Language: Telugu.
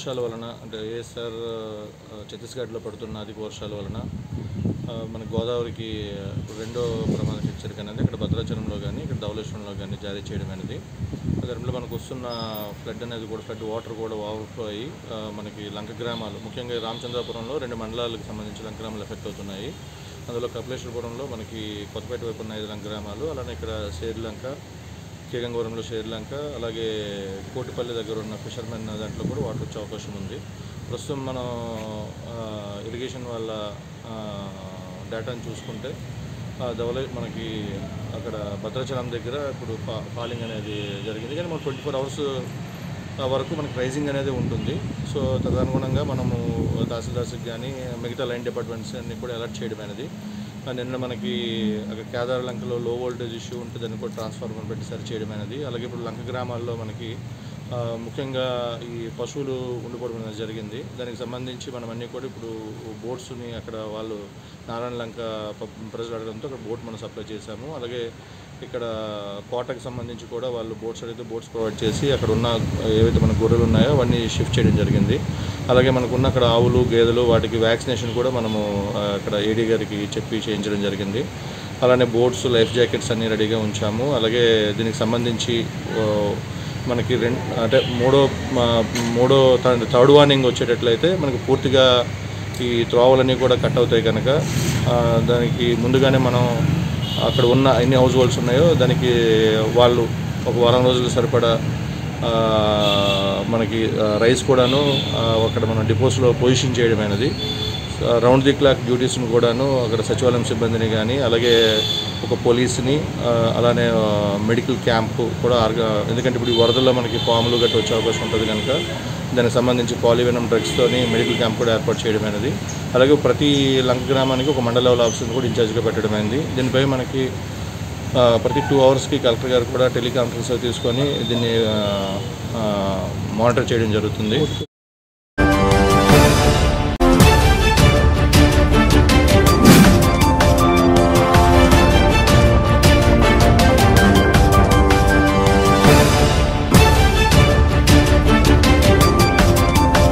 వర్షాల వలన అంటే ఏఎస్ఆర్ ఛత్తీస్గఢ్లో పడుతున్న అధిక వర్షాల వలన మన గోదావరికి రెండో ప్రమాద హెచ్చరిక అనేది ఇక్కడ భద్రాచలంలో కానీ ఇక్కడ ధవళేశ్వరంలో కానీ జారీ చేయడం అనేది దాంట్లో మనకు వస్తున్న ఫ్లడ్ అనేది కూడా ఫ్లడ్ వాటర్ కూడా ఓవర్ఫ్లో అయ్యి మనకి లంక గ్రామాలు ముఖ్యంగా రామచంద్రాపురంలో 2 మండలాలకు సంబంధించి లంక గ్రామాలు ఎఫెక్ట్ అవుతున్నాయి. అందులో కపిలేశ్వరపురంలో మనకి కొత్తపేట వైపు ఉన్న 5 లంక గ్రామాలు, అలానే ఇక్కడ షేర్లంక, కేగంగవరంలో షేర్లంక, అలాగే కోటిపల్లి దగ్గర ఉన్న ఫిషర్మెన్ దాంట్లో కూడా వాటర్ వచ్చే అవకాశం ఉంది. ప్రస్తుతం మనం ఇరిగేషన్ వాళ్ళ డేటాను చూసుకుంటే మనకి అక్కడ భద్రాచలం దగ్గర ఇప్పుడు ఫాలింగ్ అనేది జరిగింది, కానీ మనం 24 అవర్స్ వరకు మనకి రైజింగ్ అనేది ఉంటుంది. సో తదనుగుణంగా మనము తహసీల్దార్స్కి కానీ మిగతా లైన్ డిపార్ట్మెంట్స్ అన్ని కూడా అలర్ట్ చేయడం అనేది. నిన్న మనకి అక్కడ కేదార్లంకలో లో వోల్టేజ్ ఇష్యూ ఉంటే దాన్ని కూడా ట్రాన్స్ఫార్మర్ పెట్టి సరి చేయడం అనేది. అలాగే ఇప్పుడు లంక గ్రామాల్లో మనకి ముఖ్యంగా ఈ పశువులు ఉండిపోవడం అనేది జరిగింది. దానికి సంబంధించి మనం అన్నీ కూడా ఇప్పుడు బోట్స్ని అక్కడ వాళ్ళు నారాయణ లంక ప్రజలు అడగడంతో అక్కడ బోట్ మనం సప్లై చేశాము. అలాగే ఇక్కడ కోటకు సంబంధించి కూడా వాళ్ళు బోట్స్ అడిగితే బోట్స్ ప్రొవైడ్ చేసి అక్కడ ఉన్న ఏవైతే మన గొర్రెలు ఉన్నాయో అవన్నీ షిఫ్ట్ చేయడం జరిగింది. అలాగే మనకున్న అక్కడ ఆవులు, గేదెలు వాటికి వ్యాక్సినేషన్ కూడా మనము అక్కడ ఏడీ గారికి చెప్పి చేయించడం జరిగింది. అలానే బోట్స్, లైఫ్ జాకెట్స్ అన్నీ రెడీగా ఉంచాము. అలాగే దీనికి సంబంధించి మనకి థర్డ్ వార్నింగ్ వచ్చేటట్లయితే మనకు పూర్తిగా ఈ త్రోవలన్నీ కూడా కట్ అవుతాయి కనుక దానికి ముందుగానే మనం అక్కడ ఉన్న ఎన్ని హౌస్ హోల్డ్స్ ఉన్నాయో దానికి వాళ్ళు ఒక వారం రోజుల సరిపడా మనకి రైస్ కూడాను అక్కడ మనం డిపోస్లో పొజిషన్ చేయడం అనేది. రౌండ్ ది క్లాక్ డ్యూటీస్ని కూడాను అక్కడ సచివాలయం సిబ్బందిని కానీ అలాగే ఒక పోలీస్ని అలానే మెడికల్ క్యాంపు కూడా ఎందుకంటే ఇప్పుడు ఈ వరదల్లో మనకి పాములు గట్రా వచ్చే అవకాశం ఉంటుంది కనుక దానికి సంబంధించి పాలివెనమ్ డ్రగ్స్తోని మెడికల్ క్యాంప్ కూడా ఏర్పాటు చేయడం అనేది. అలాగే ప్రతి లంక గ్రామానికి ఒక మండల లెవెల్ ఆఫీసర్ని కూడా ఇన్ఛార్జ్గా పెట్టడం అయింది. దీనిపై మనకి ప్రతి 2 అవర్స్కి కలెక్టర్ గారు కూడా టెలికాన్ఫరెన్స్ తీసుకొని దీన్ని మానిటర్ చేయడం జరుగుతుంది.